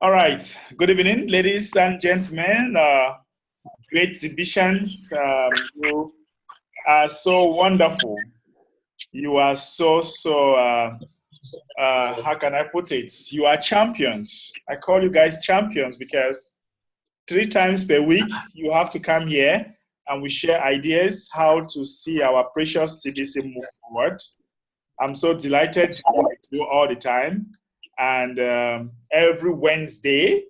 All right. Good evening, ladies and gentlemen. Great exhibitions. You are so wonderful. You are how can I put it? You are champions. I call you guys champions because 3 times per week you have to come here and we share ideas how to see our precious TBC move forward. I'm so delighted to be with you all the time. And every Wednesday,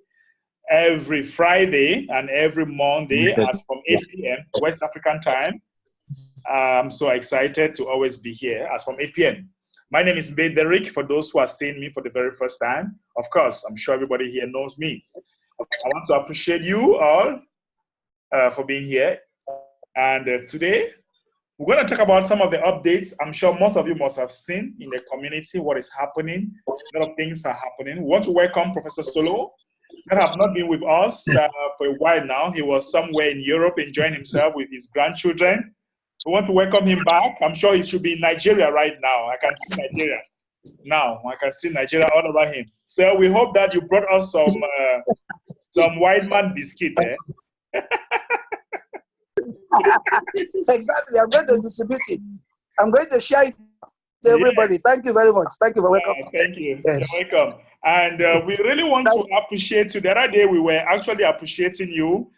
every Friday, and every Monday as from 8 p.m. West African time. I'm so excited to always be here as from 8 p.m. My name is Derek, for those who are seeing me for the very first time. Of course, I'm sure everybody here knows me. I want to appreciate you all for being here. And today, we're going to talk about some of the updates. I'm sure most of you must have seen in the community what is happening. A lot of things are happening. We want to welcome Professor Solo, that have not been with us for a while now. He was somewhere in Europe enjoying himself with his grandchildren. We want to welcome him back. I'm sure he should be in Nigeria right now. I can see Nigeria now. I can see Nigeria all over him. So we hope that you brought us some white man biscuit there. Exactly. I'm going to distribute it. I'm going to share it to everybody. Yes. Thank you very much. Thank you for welcoming. Thank you. Yes. You're welcome. And we really want to appreciate you. The other day, we were actually appreciating you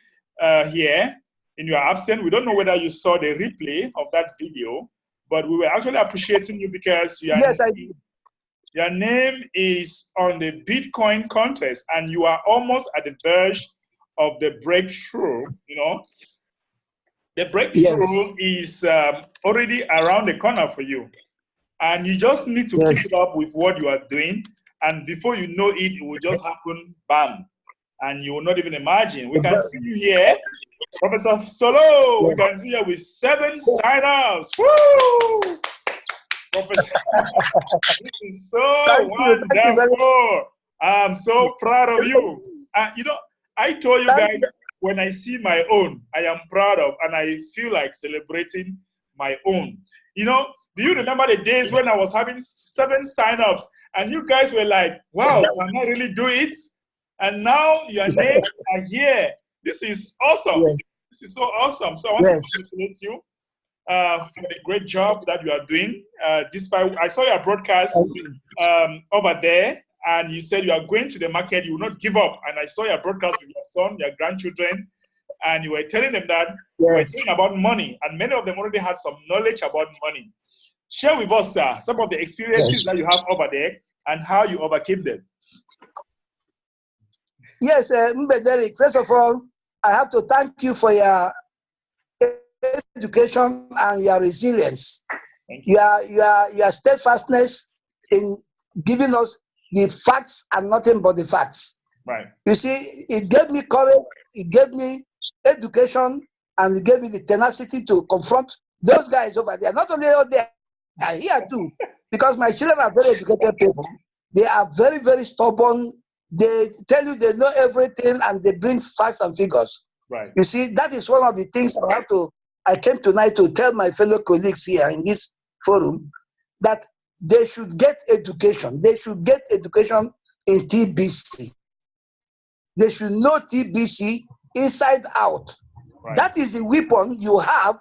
here in your absence. We don't know whether you saw the replay of that video, but we were actually appreciating you because Yes, I did. Your name is on the Bitcoin contest, and you are almost at the verge of the breakthrough. You know, the breakthrough is already around the corner for you. And you just need to keep it up with what you are doing. And before you know it, it will just happen, bam. And you will not even imagine. We can see you here, Professor Solo. We can see you with 7 sign-ups. Woo! Professor, this is so wonderful. I'm so proud of you. You know, I told you guys, when I see my own, I am proud of, and I feel like celebrating my own. You know, do you remember the days when I was having 7 sign-ups and you guys were like, wow, can I really do it? And now your names are here. This is awesome. This is so awesome. So I want to congratulate you for the great job that you are doing. Despite, I saw your broadcast over there, and you said you are going to the market, you will not give up. And I saw your broadcast with your son, your grandchildren, and you were telling them that you were talking about money, and many of them already had some knowledge about money. Share with us, sir, some of the experiences that you have over there and how you overcame them. Yes, Mbe Derek, first of all, I have to thank you for your education and your resilience. Thank you. Your steadfastness in giving us the facts and nothing but the facts. Right. You see, it gave me courage, it gave me education, and it gave me the tenacity to confront those guys over there. Not only out there, here too, because my children are very educated people. They are very, very stubborn. They tell you they know everything, and they bring facts and figures. Right. You see, that is one of the things I came tonight to tell my fellow colleagues here in this forum, that they should get education. They should get education in TBC. They should know TBC inside out. Right. That is the weapon you have,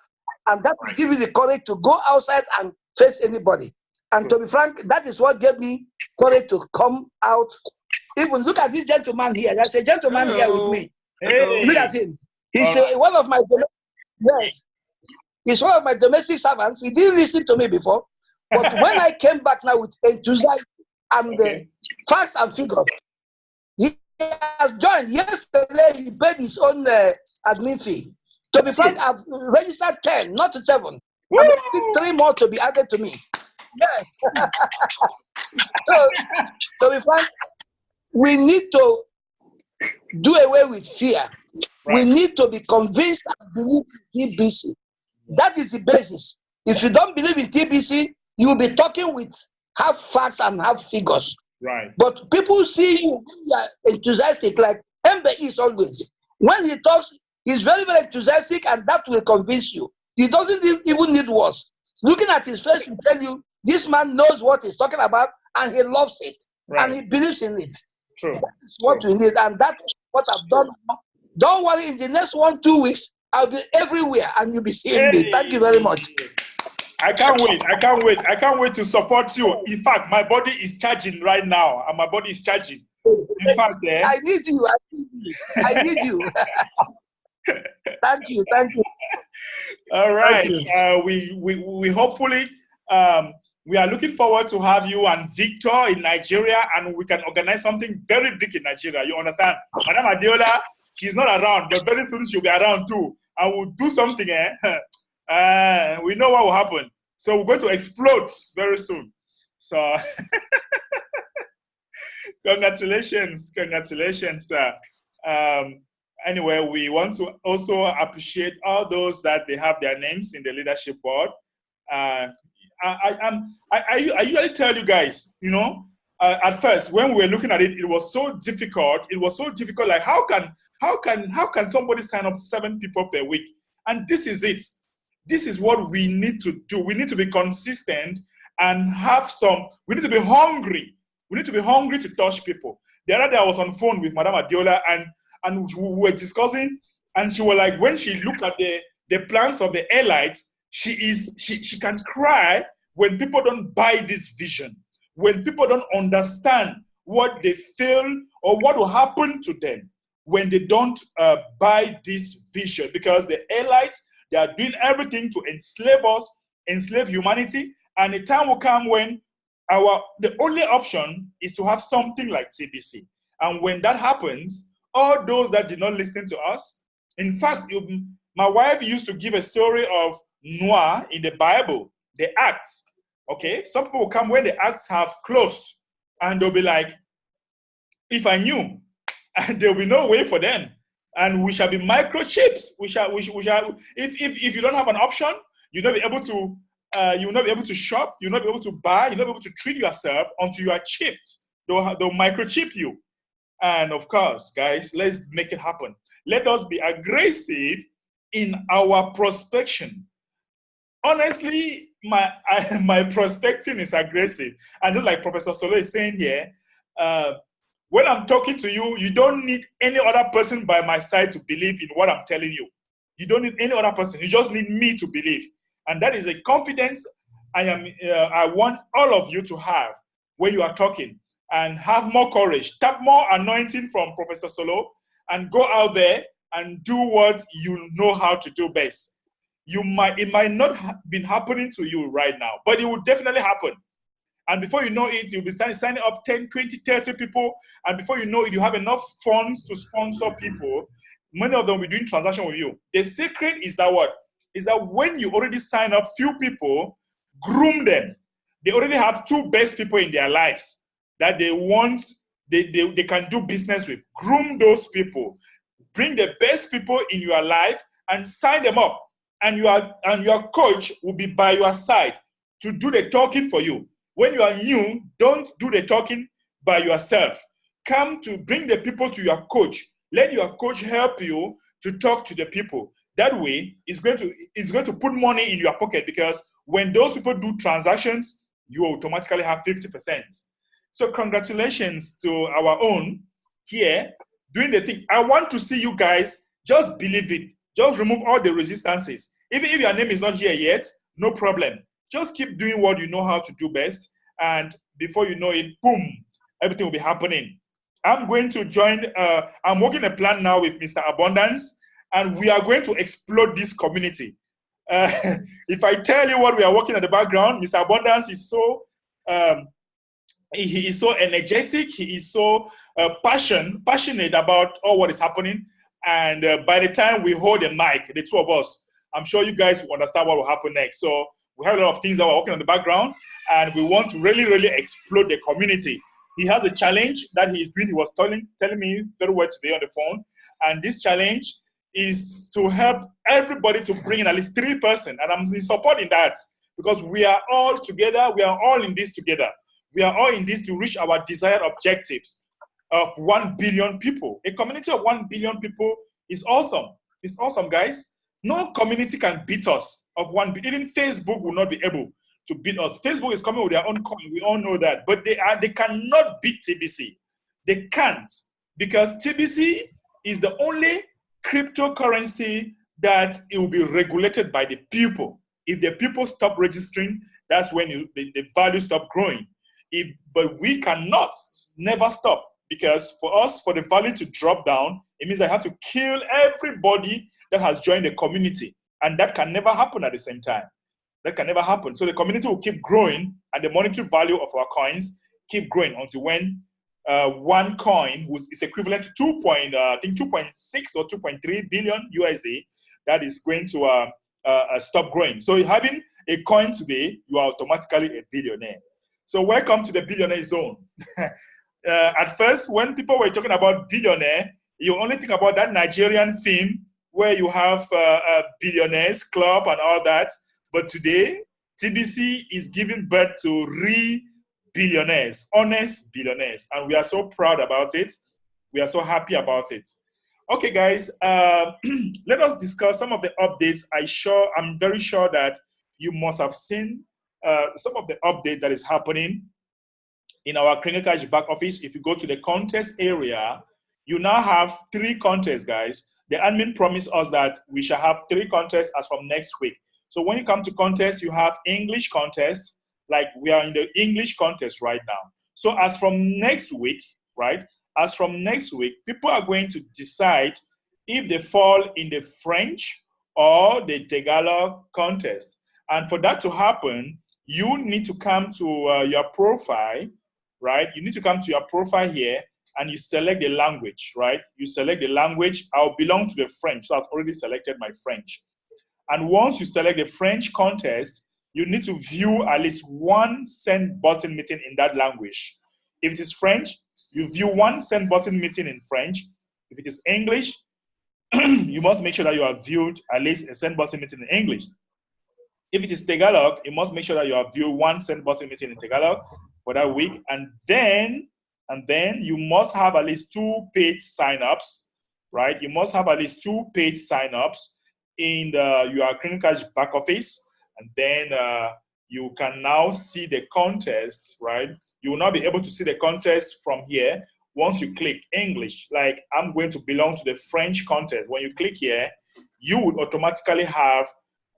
and that will give you the courage to go outside and face anybody. And to be frank, that is what gave me courage to come out. Even look at this gentleman here. There's a gentleman here with me. Hey. Look at him. He's one of my he's one of my domestic servants. He didn't listen to me before, but when I came back now with enthusiasm and the facts and figures, he has joined. Yesterday, he paid his own admin fee. To be frank, I've registered 10, not 7. I think 3 more to be added to me. Yes. So, to be frank, we need to do away with fear. Right. We need to be convinced and believe in TBC. That is the basis. If you don't believe in TBC, you will be talking with half facts and half figures. Right. But people see you are enthusiastic, like Mbe is always. When he talks, he's very, very enthusiastic, and that will convince you. He doesn't even need words. Looking at his face will tell you, this man knows what he's talking about, and he loves it, and he believes in it. True. That's what we need, and that's what I've done. Don't worry, in the next 1-2 weeks, I'll be everywhere and you'll be seeing me. Thank you very much. I can't wait. I can't wait. I can't wait to support you. In fact, my body is charging right now, and my body is charging. In fact, I need you. I need you. I need you. Thank you. Thank you. All right. We hopefully we are looking forward to have you and Victor in Nigeria, and we can organize something very big in Nigeria. You understand? Madam Adiola, she's not around, but very soon she'll be around too, and we'll do something. We know what will happen. So we're going to explode very soon. So congratulations. Anyway, we want to also appreciate all those that they have their names in the leadership board. I usually tell you guys, you know, at first when we were looking at it, it was so difficult. It was so difficult. Like how can somebody sign up 7 people per week? And this is it. This is what we need to do. We need to be consistent and have some. We need to be hungry. We need to be hungry to touch people. The other day I was on the phone with Madam Adiola, and we were discussing, and she was like, when she looked at the plans of the airlights, she can cry when people don't buy this vision, when people don't understand what they feel or what will happen to them when they don't buy this vision. Because the airlights, they are doing everything to enslave us, enslave humanity, and the time will come when the only option is to have something like TBC. And when that happens, all those that did not listen to us, in fact, my wife used to give a story of Noah in the Bible, the Acts. Okay, some people will come when the Acts have closed, and they'll be like, if I knew, and there'll be no way for them. And we shall be microchips. We shall. If you don't have an option, you'll not be able to. You will not be able to shop. You'll not be able to buy. You'll not be able to treat yourself until you are chipped. They'll microchip you. And of course, guys, let's make it happen. Let us be aggressive in our prospection. Honestly, my prospecting is aggressive. And just like Professor Solo is saying here, when I'm talking to you, you don't need any other person by my side to believe in what I'm telling you. You don't need any other person. You just need me to believe. And that is a confidence I want all of you to have when you are talking. And have more courage. Tap more anointing from Professor Solo and go out there and do what you know how to do best. It might not have been happening to you right now, but it will definitely happen. And before you know it, you'll be signing up 10, 20, 30 people. And before you know it, you have enough funds to sponsor people. Many of them will be doing transaction with you. The secret is that what? Is that when you already sign up few people, groom them. They already have 2 best people in their lives that they want, they can do business with. Groom those people. Bring the best people in your life and sign them up. And your coach will be by your side to do the talking for you. When you are new, don't do the talking by yourself. Come to bring the people to your coach. Let your coach help you to talk to the people. That way, it's going to put money in your pocket, because when those people do transactions, you automatically have 50%. So congratulations to our own here doing the thing. I want to see you guys just believe it. Just remove all the resistances. Even if your name is not here yet, no problem. Just keep doing what you know how to do best. And before you know it, boom, everything will be happening. I'm going to join, I'm working a plan now with Mr. Abundance, and we are going to explode this community. If I tell you what we are working at the background, Mr. Abundance is so, he is so energetic, he is so passionate about all what is happening. And by the time we hold the mic, the 2 of us, I'm sure you guys will understand what will happen next. So we have a lot of things that we're working on the background, and we want to really, really explode the community. He has a challenge that he is doing. He was telling me very well today on the phone. And this challenge is to help everybody to bring in at least 3 persons. And I'm supporting that, because we are all together. We are all in this together. We are all in this to reach our desired objectives of 1 billion people. A community of 1 billion people is awesome. It's awesome, guys. No community can beat us of 1 billion. Even Facebook will not be able to beat us. Facebook is coming with their own coin. We all know that. But they cannot beat TBC. They can't, because TBC is the only cryptocurrency that it will be regulated by the people. If the people stop registering, that's when the value stop growing. But we cannot never stop, because for us, for the value to drop down, it means I have to kill everybody that has joined the community. And that can never happen at the same time. That can never happen. So the community will keep growing, and the monetary value of our coins keep growing until when one coin is equivalent to 2.6 or 2.3 billion USD, that is going to stop growing. So having a coin today, you are automatically a billionaire. So welcome to the billionaire zone. At first, when people were talking about billionaire, you only think about that Nigerian theme where you have a billionaires club and all that. But today, TBC is giving birth to real billionaires, honest billionaires. And we are so proud about it. We are so happy about it. Okay, guys, let us discuss some of the updates. I'm very sure that you must have seen some of the update that is happening in our Crinkle Cash back office. If you go to the contest area, you now have 3 contests, guys. The admin promised us that we shall have 3 contests as from next week. So when you come to contest, you have English contest, like we are in the English contest right now. So as from next week, right? As from next week, people are going to decide if they fall in the French or the Tagalog contest. And for that to happen, you need to come to your profile, right? You need to come to your profile here and you select the language, right? You select the language. I'll belong to the French, so I've already selected my French. And once you select the French contest, you need to view at least 1 send button meeting in that language. If it is French, you view 1 send button meeting in French. If it is English, you must make sure that you have viewed at least a send button meeting in English. If it is Tagalog, you must make sure that you have viewed 1 send button meeting in Tagalog for that week. And then you must have at least 2 paid signups, right? You must have at least 2 paid signups in your Crinkle Cash back office. And then you can now see the contest, right? You will not be able to see the contest from here once you click English. Like, I'm going to belong to the French contest. When you click here, you would automatically have,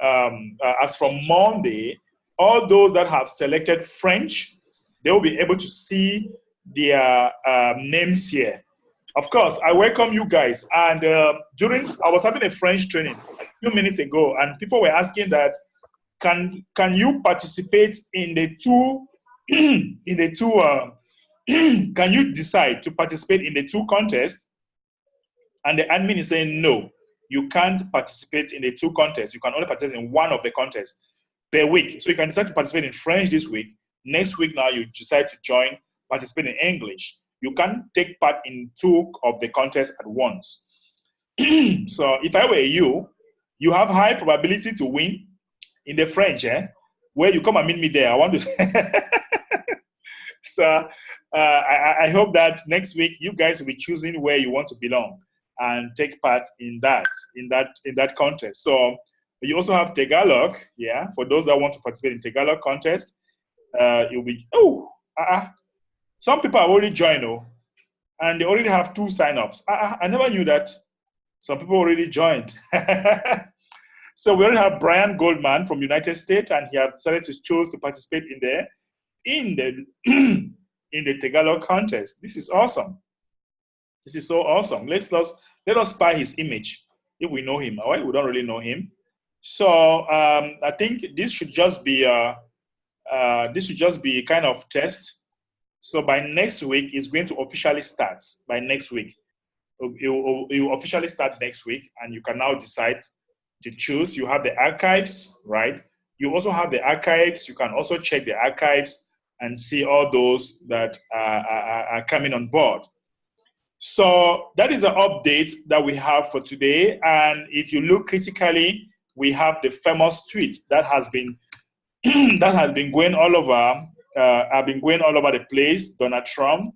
as from Monday, all those that have selected French, they will be able to see their names here. Of course, I welcome you guys. And I was having a French training a few minutes ago, and people were asking that, can you participate in the two, can you decide to participate in the 2 contests? And the admin is saying, no, you can't participate in the 2 contests. You can only participate in 1 of the contests per week. So you can decide to participate in French this week. Next week now, you decide to participate in English. You can't take part in 2 of the contests at once. So if I were you have high probability to win in the French, where you come and meet me there. I want to. So I hope that next week you guys will be choosing where you want to belong and take part in that contest. So you also have Tagalog, yeah. For those that want to participate in Tagalog contest, you'll be some people have already joined, and they already have 2 signups. I never knew that. Some people already joined. So we already have Brian Goldman from United States, and he has decided to choose to participate in the Tagalog contest. This is awesome. This is so awesome. Let us spy his image if we know him. All right, we don't really know him. So I think this should just be a kind of test. So by next week, it's going to officially start. By next week, it will officially start next week, and you can now decide to choose. You have the archives, right? You also have the archives. You can also check the archives and see all those that are coming on board. So that is the update that we have for today. And if you look critically, we have the famous tweet that has been going all over. Going all over the place. Donald Trump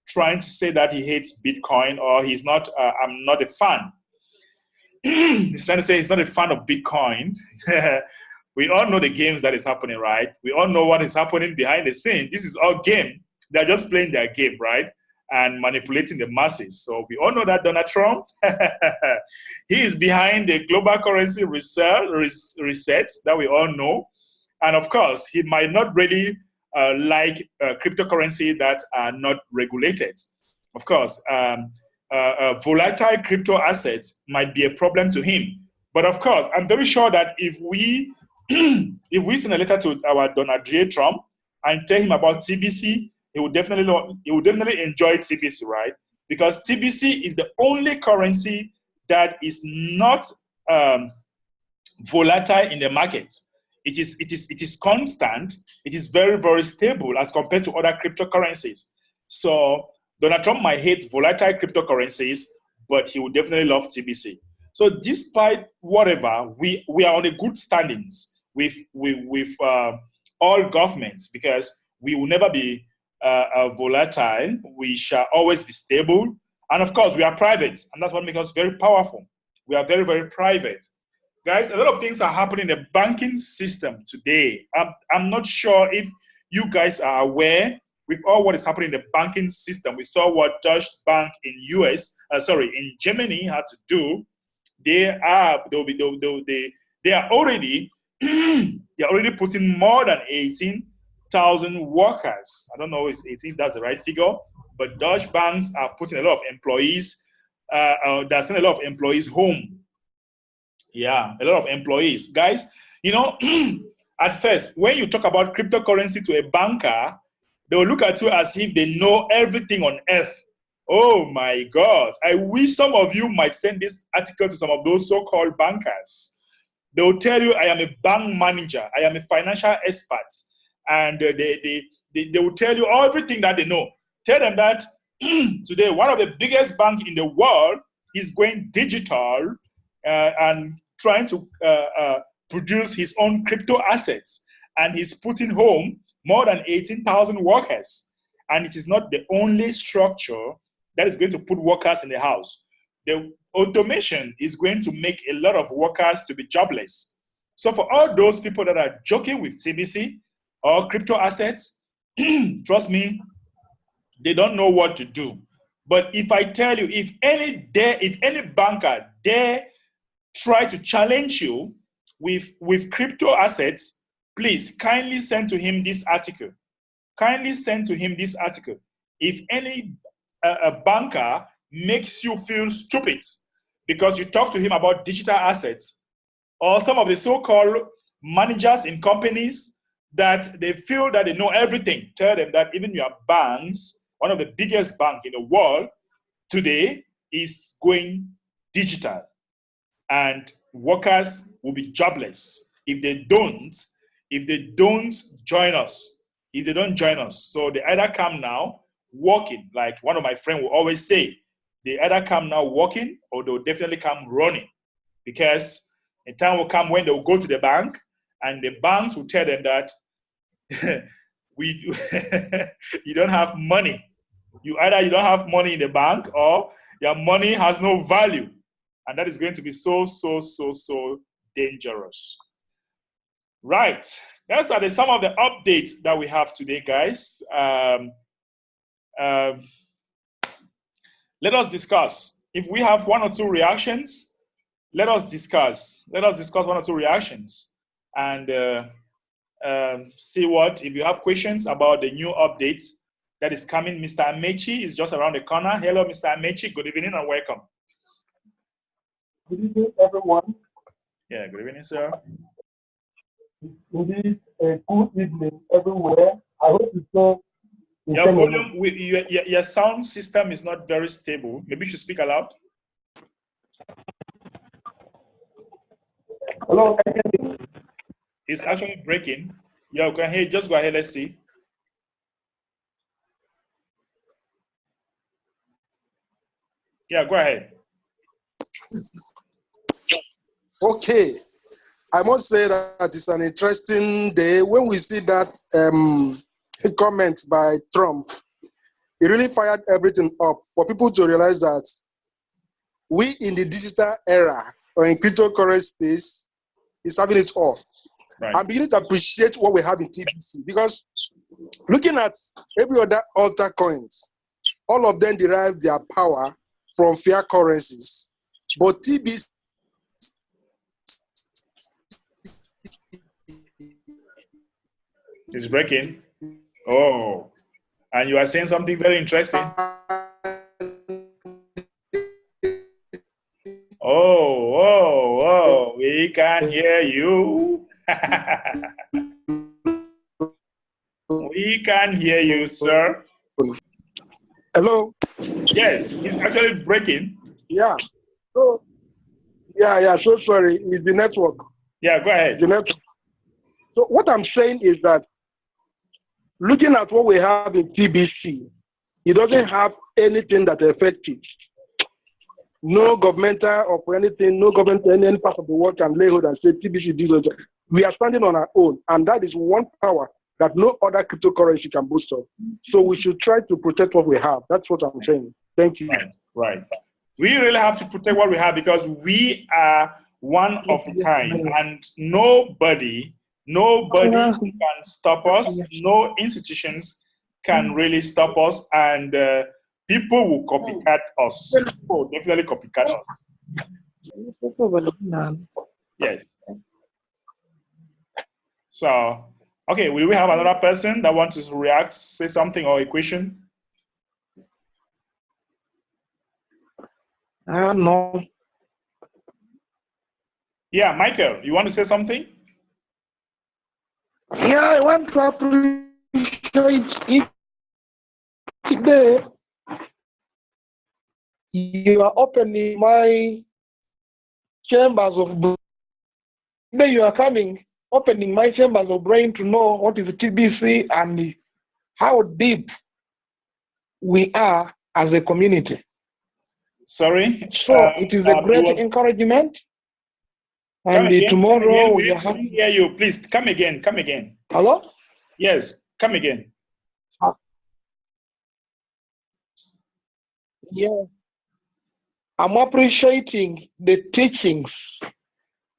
trying to say that he hates Bitcoin, or he's not. I'm not a fan. He's trying to say he's not a fan of Bitcoin. We all know the games that is happening, right? We all know what is happening behind the scenes. This is all game. They're just playing their game, right? and manipulating the masses. So we all know that Donald Trump, he is behind the global currency reset that we all know. And of course, he might not really like cryptocurrency that are not regulated. Of course, volatile crypto assets might be a problem to him. But of course, I'm very sure that if we if we send a letter to our Donald J. Trump and tell him about TBC, he would definitely enjoy TBC, right? Because TBC is the only currency that is not volatile in the market. It is constant. It is very, very stable as compared to other cryptocurrencies. So Donald Trump might hate volatile cryptocurrencies, but he would definitely love TBC. So despite whatever, we are on a good standings with all governments, because we will never be volatile. We shall always be stable. And of course, we are private, and that's what makes us very powerful. We are very, very private. Guys, a lot of things are happening in the banking system today. I'm not sure if you guys are aware with all what is happening in the banking system. We saw what Deutsche Bank in Germany had to do. They are already putting more than 18,000 workers. I don't know if 18 that's the right figure, but Deutsche banks are putting a lot of employees. They're sending a lot of employees home. Yeah, a lot of employees. Guys, you know, at first, when you talk about cryptocurrency to a banker, they will look at you as if they know everything on earth. Oh my God. I wish some of you might send this article to some of those so-called bankers. They will tell you, I am a bank manager. I am a financial expert. And they will tell you everything that they know. Tell them that today, one of the biggest banks in the world is going digital and trying to produce his own crypto assets. And he's putting home more than 18,000 workers. And it is not the only structure that is going to put workers in the house. The automation is going to make a lot of workers to be jobless. So for all those people that are joking with TBC or crypto assets, trust me, they don't know what to do. But if I tell you, if any banker dare try to challenge you with crypto assets, please kindly send to him this article. Kindly send to him this article. If any a banker makes you feel stupid because you talk to him about digital assets, or some of the so-called managers in companies that they feel that they know everything, tell them that even your banks, one of the biggest banks in the world today, is going digital. And workers will be jobless if they don't join us. If they don't join us. So they either come now walking, like one of my friends will always say, they either come now walking or they'll definitely come running. Because a time will come when they'll go to the bank and the banks will tell them that you don't have money. Either you don't have money in the bank or your money has no value. And that is going to be so dangerous. Right. Those are some of the updates that we have today, guys. Let us discuss. If we have one or two reactions, let us discuss. Let us discuss one or two reactions and see what, if you have questions about the new updates that is coming. Mr. Amechi is just around the corner. Hello, Mr. Amechi. Good evening and welcome. Good evening, everyone. Yeah, good evening, sir. Indeed, a good evening everywhere. I hope you saw. Your volume, your sound system is not very stable. Maybe you should speak aloud. Hello, can you hear me? It's actually breaking. Yeah, go ahead. Just go ahead. Let's see. Yeah, go ahead. Okay. I must say that it's an interesting day. When we see that comment by Trump, it really fired everything up for people to realize that we in the digital era or in cryptocurrency space is having it all. Right. I'm beginning to appreciate what we have in TBC, because looking at every other altar coins, all of them derive their power from fiat currencies. But TBC is breaking. Oh, and you are saying something very interesting. Oh, we can hear you. We can hear you, sir. Hello? Yes, it's actually breaking. Yeah. So, so sorry. It's the network. Yeah, go ahead. The network. So what I'm saying is that looking at what we have in TBC, it doesn't have anything that affects it. No governmental or for anything, no government in any part of the world can lay hold and say TBC did it. We are standing on our own, and that is one power that no other cryptocurrency can boost us. So we should try to protect what we have. That's what I'm saying. Thank you. Right. We really have to protect what we have because we are one of a kind, and nobody can stop us. No institutions can really stop us, and people will copycat us. People definitely copycat us. Yes. So, okay, will we have another person that wants to react, say something or a question? No. Yeah, Michael, you want to say something? Yeah, I want to appreciate it today. You are opening my chambers of brain. Today you are coming, opening my chambers of brain to know what is TBC and how deep we are as a community. Sorry? So it is a great encouragement. And tomorrow we didn't hear you. Please come again. Hello? Yes, come again. Yeah. I'm appreciating the teachings.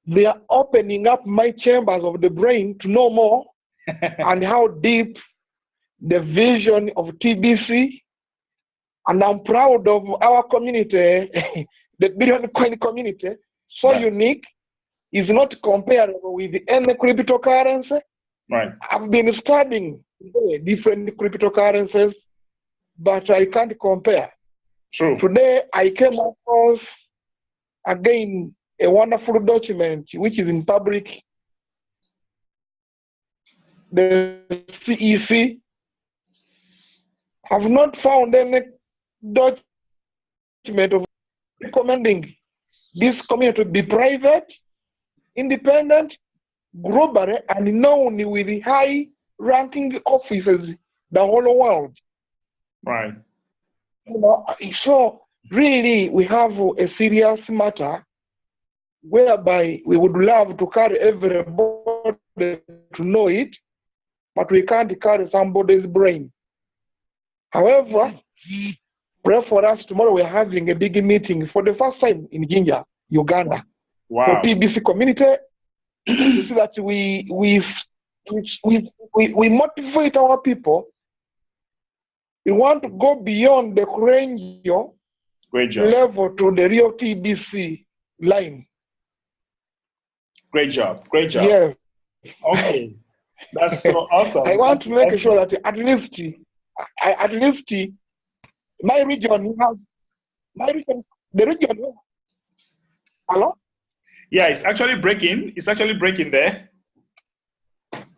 They are opening up my chambers of the brain to know more and how deep the vision of TBC. And I'm proud of our community, the Billion Coin community, so unique. Is not comparable with any cryptocurrency. Right. I've been studying different cryptocurrencies, but I can't compare. True. Today, I came across, again, a wonderful document which is in public, the CEC. I've not found any document of recommending this community to be private, independent, globally, and known with high-ranking officers the whole world. Right. So really, we have a serious matter whereby we would love to carry everybody to know it, but we can't carry somebody's brain. However, pray for us. Tomorrow we're having a big meeting for the first time in Jinja, Uganda, for TBC community. So that we motivate our people. We want to go beyond the Kurenjo level to the real TBC line. Great job. Yeah. Okay. That's so awesome. I want to make sure that at least my region has the region. Hello? Yeah, it's actually breaking. It's actually breaking there.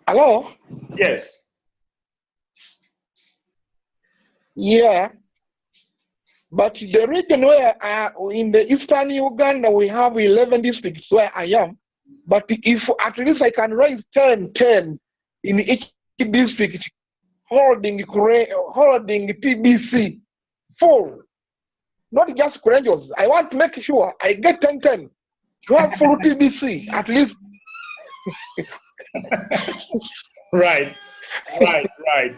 Hello? Yes. Yeah. But the region where in the eastern Uganda we have 11 districts where I am. But if at least I can raise 10 in each district, holding TBC full, not just Kurenjos. I want to make sure I get 10 to have full TBC at least. Right.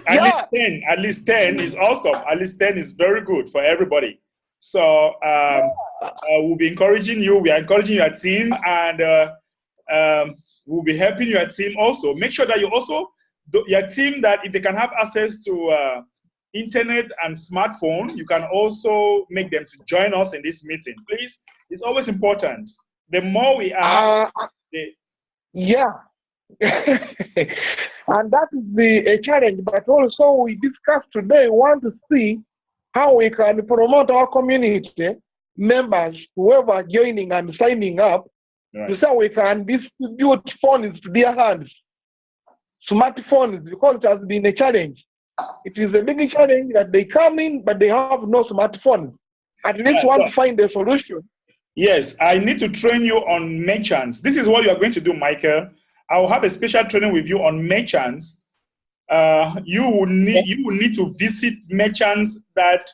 At least 10 is awesome. At least 10 is very good for everybody. So we'll be encouraging you. We are encouraging your team, and we'll be helping your team also. Make sure that you also, your team, that if they can have access to internet and smartphone, you can also make them to join us in this meeting. Please, it's always important. The more we are, yeah. And that is a challenge, but also we discussed today, want to see how we can promote our community members, whoever joining and signing up, to say we can distribute phones to their hands, smartphones, because it has been a challenge. It is a big challenge that they come in, but they have no smartphone. At least want to find a solution. Yes, I need to train you on merchants. This is what you are going to do, Michael. I will have a special training with you on merchants. You will need to visit merchants that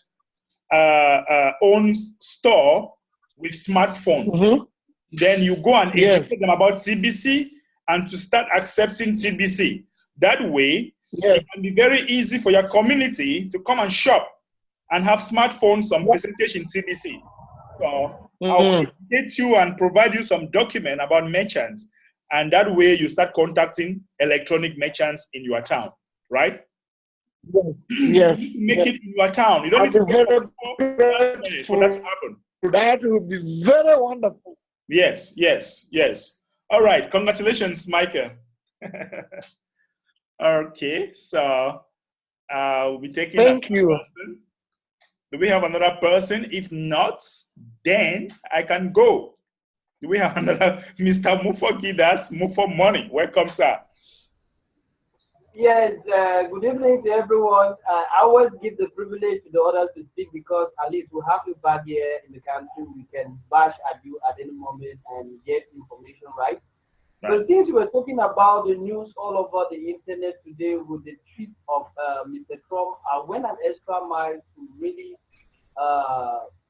owns store with smartphone. Then you go and educate them about TBC and to start accepting TBC. That way, it can be very easy for your community to come and shop and have smartphones, some percentage in TBC. So I will educate you and provide you some document about merchants. And that way you start contacting electronic merchants in your town, right? Yes. Make it in your town. You don't need to wait for that to happen. That would be very wonderful. Yes. All right. Congratulations, Michael. Okay. So we'll be taking Thank you. Person. Do we have another person? If not, then I can go. Do we have another Mr. Mufo Gidas, Mufo Money? Welcome, sir. Yes, good evening to everyone. I always give the privilege to the others to speak because at least we have you back here in the country. We can bash at you at any moment and get information right. So since we were talking about the news all over the internet today with the tweet of Mr. Trump, I went an extra mile to really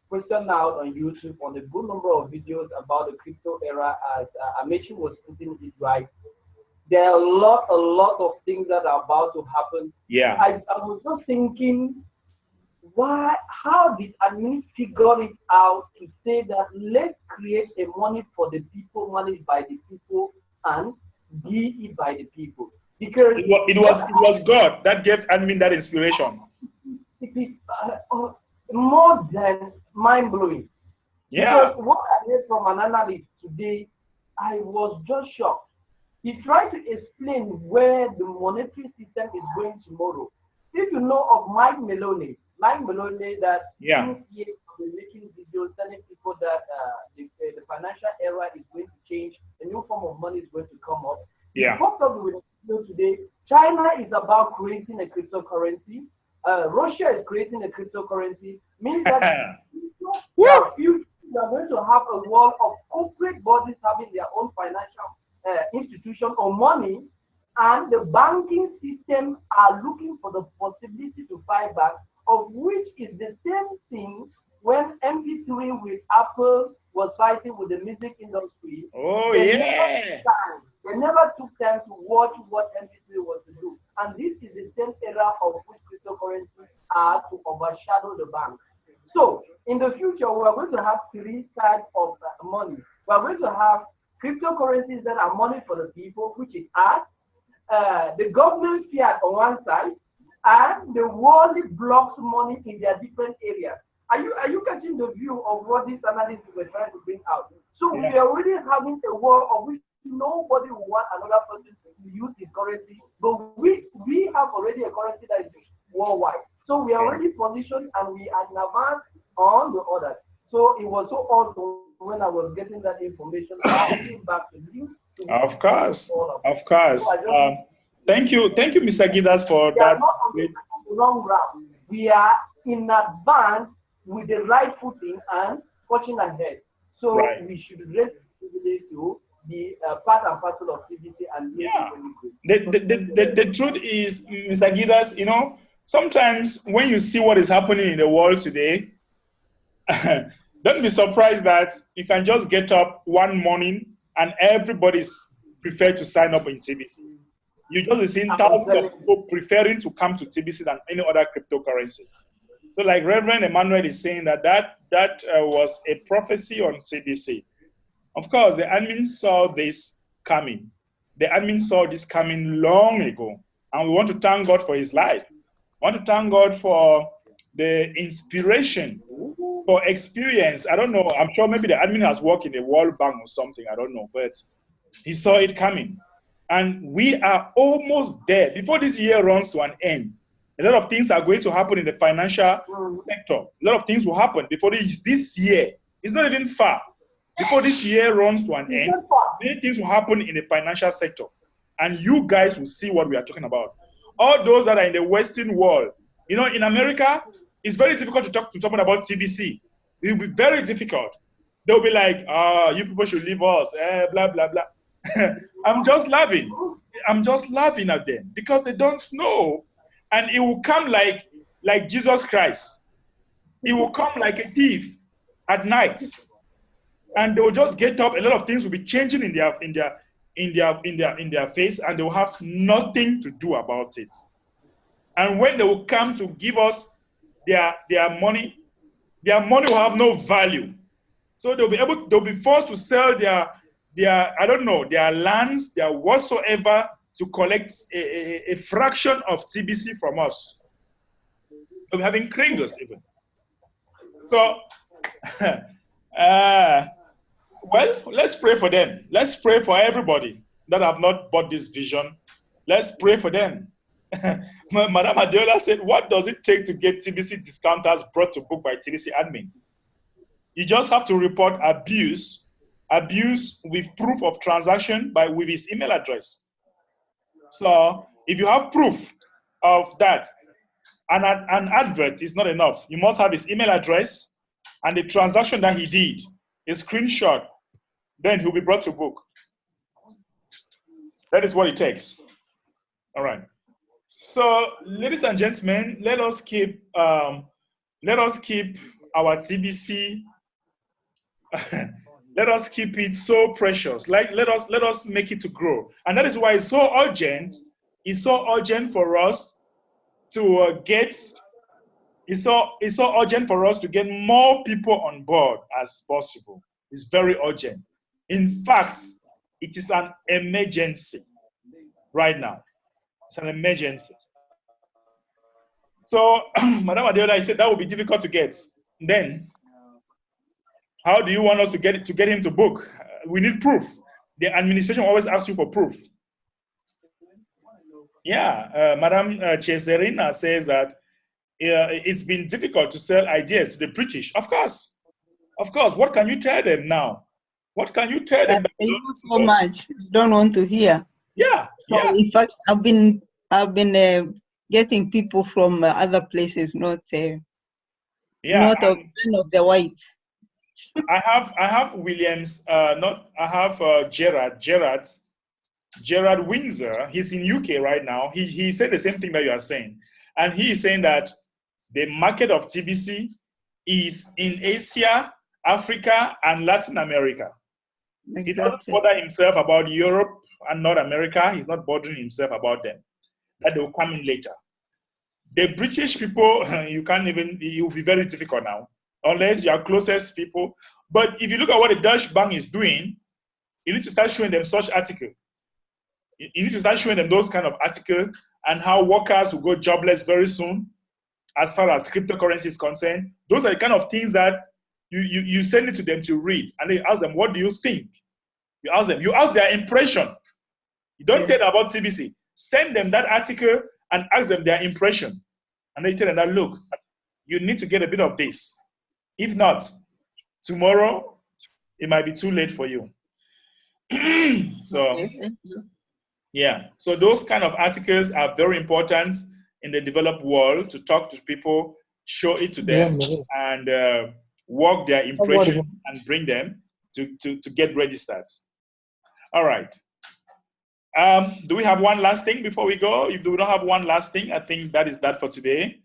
question out on YouTube on a good number of videos about the crypto era as Amechi was putting it right. There are a lot of things that are about to happen. Yeah. I was just thinking, how did admin figure it out to say that let's create a money for the people, managed by the people, and be it by the people? Because it was God that gave admin that inspiration. It is more than mind-blowing. Yeah. Because what I heard from an analyst today, I was just shocked. He tried to explain where the monetary system is going tomorrow. If you know of Mike Maloney that since years been making videos telling people that the financial era is going to change, a new form of money is going to come up. Yeah. He popped up with a video today. China is about creating a cryptocurrency. Russia is creating a cryptocurrency. Means that we are going to have a world of corporate bodies having their own financial institution or money, and the banking system are looking for the possibility to buy back, of which is the same thing when MP3 with Apple was fighting with the music industry. Oh, they never took time to watch what MP3 was to do. And this is the same era of which cryptocurrencies are to overshadow the bank. So in the future, we are going to have three types of money. We are going to have cryptocurrencies that are money for the people, which is us, the government fiat on one side, and the world blocks money in their different areas. Are you catching the view of what these analysts were trying to bring out? So we are already having a world of which nobody will want another person to use his currency, but we have already a currency that is worldwide. So we are already positioned and we are in advance on the others. So it was so awesome when I was getting that information. I came back to you. Of course. So thank you, Mr. Gidas, for that. Are not on the long ground. We are in advance with the right footing and fortune ahead. So we should raise the privilege to be part and parcel of TBC and the truth is, Mr. Gidas, sometimes when you see what is happening in the world today, don't be surprised that you can just get up one morning and everybody's preferred to sign up in TBC. You just see thousands of people preferring to come to TBC than any other cryptocurrency. So like Reverend Emmanuel is saying that was a prophecy on CBC. Of course, the admin saw this coming. The admin saw this coming long ago. And we want to thank God for his life. I want to thank God for the inspiration, for experience. I don't know. I'm sure maybe the admin has worked in the World Bank or something. I don't know. But he saw it coming. And we are almost there. Before this year runs to an end, a lot of things are going to happen in the financial sector. A lot of things will happen before this year. It's not even far. Before this year runs to an end, many things will happen in the financial sector. And you guys will see what we are talking about. All those that are in the Western world, you know, in America, it's very difficult to talk to someone about TBC. It will be very difficult. They'll be like, you people should leave us, blah, blah, blah. I'm just laughing. I'm just laughing at them because they don't know. And it will come like Jesus Christ. It will come like a thief at night. And they will just get up. A lot of things will be changing in their face, and they will have nothing to do about it. And when they will come to give us their money will have no value. So they'll be forced to sell their I don't know, their lands, their whatsoever, to collect a fraction of TBC from us. They'll be having cringles even. So well, let's pray for them. Let's pray for everybody that have not bought this vision. Let's pray for them. Madam Adiola said, what does it take to get TBC discounters brought to book by TBC admin? You just have to report abuse with proof of transaction with his email address. So if you have proof of that, an advert is not enough. You must have his email address and the transaction that he did, a screenshot. Then he'll be brought to book. That is what it takes. All right. So, ladies and gentlemen, let us keep our TBC. Let us keep it so precious. Like let us make it to grow, and that is why it's so urgent. It's so urgent for us to get. It's so urgent for us to get more people on board as possible. It's very urgent. In fact, it is an emergency right now. It's an emergency. So, Madam Adeola, said that will be difficult to get. Then, how do you want us to get him to book? We need proof. The administration always asks you for proof. Yeah, Madam Ceserina says that it's been difficult to sell ideas to the British. Of course. What can you tell them now? What can you tell them? Thank you so much. Don't want to hear. Yeah. So in fact, I've been getting people from other places, not of the whites. I have Williams. Gerard Windsor. He's in UK right now. He said the same thing that you are saying, and he is saying that the market of TBC is in Asia, Africa, and Latin America. Exactly. He doesn't bother himself about Europe and North America. He's not bothering himself about them. That they will come in later. The British people, it will be very difficult now, unless you are closest people. But if you look at what the Dutch bank is doing, you need to start showing them such article. You need to start showing them those kind of article and how workers will go jobless very soon as far as cryptocurrency is concerned. Those are the kind of things that you send it to them to read, and they ask them, what do you think? You ask their impression. You don't tell them about TBC. Send them that article and ask them their impression. And they tell them that, look, you need to get a bit of this. If not, tomorrow, it might be too late for you. So, yeah. So those kind of articles are very important in the developed world, to talk to people, show it to them, and work their impression and bring them to get registered. All right. Do we have one last thing before we go? If we don't have one last thing, I think that is that for today.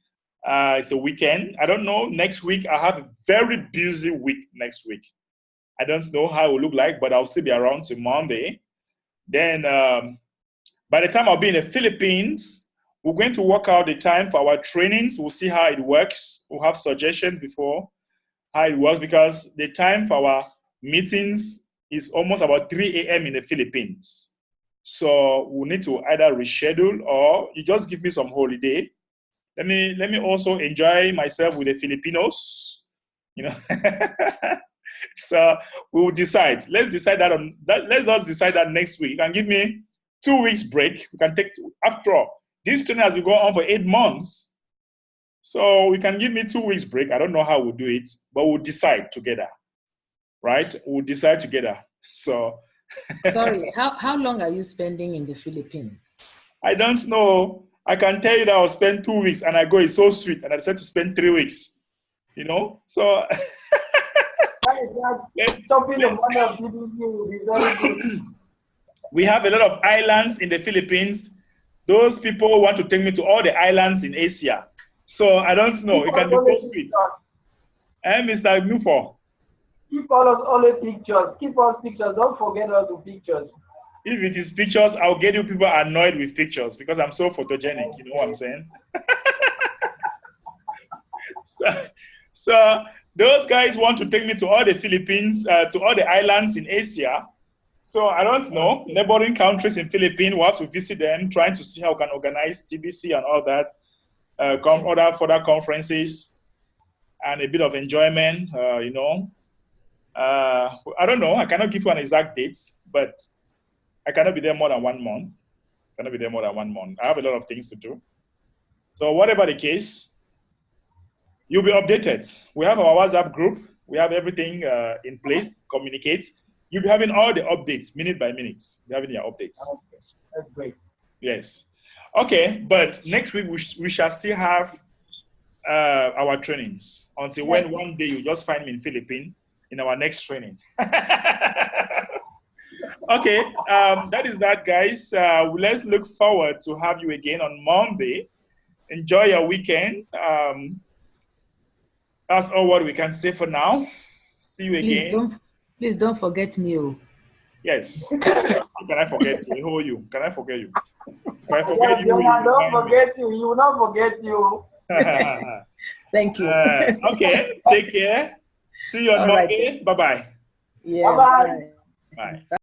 It's a weekend. I don't know. Next week, I have a very busy week next week. I don't know how it will look like, but I'll still be around till Monday. Then by the time I'll be in the Philippines, we're going to work out the time for our trainings. We'll see how it works. We'll have suggestions before how it works, because the time for our meetings is almost about 3 a.m. in the Philippines. So we'll need to either reschedule, or you just give me some holiday let me also enjoy myself with the Filipinos, you know. So we will decide. Let's decide that let's just decide that next week. You can give me 2 weeks break. We can take after all. This training has been going on for 8 months. So we can give me 2 weeks break. I don't know how we'll do it, but we'll decide together. Right? We'll decide together. So sorry, how long are you spending in the Philippines? I don't know. I can tell you that I'll spend 2 weeks and I go, it's so sweet, and I decided to spend 3 weeks. You know? So we have a lot of islands in the Philippines. Those people want to take me to all the islands in Asia. So I don't know. It can be so sweet. And Mr. Nufo. Keep all the pictures. Keep us pictures. Don't forget all the pictures. If it is pictures, I'll get you people annoyed with pictures because I'm so photogenic. You know what I'm saying? So those guys want to take me to all the Philippines, to all the islands in Asia. So I don't know, neighboring countries in Philippines, we'll have to visit them, trying to see how we can organize TBC and all that, other further conferences, and a bit of enjoyment, you know. I don't know, I cannot give you an exact date, but I cannot be there more than 1 month. I cannot be there more than 1 month. I have a lot of things to do. So whatever the case, you'll be updated. We have our WhatsApp group. We have everything in place, communicate. You'll be having all the updates, minute by minute. You'll be having your updates. Okay. That's great. Yes. Okay, but next week we shall still have our trainings until when one day you just find me in Philippines in our next training. Okay, that is that, guys. Let's look forward to have you again on Monday. Enjoy your weekend. That's all what we can say for now. See you again. Please don't forget me. Oh. Yes. How can I forget you? Who are you? Can I forget you? If I forget you, don't forget you. You will not forget you. Thank you. Okay. Take care. See you on Monday. Bye-bye. Yeah. Bye-bye. Bye.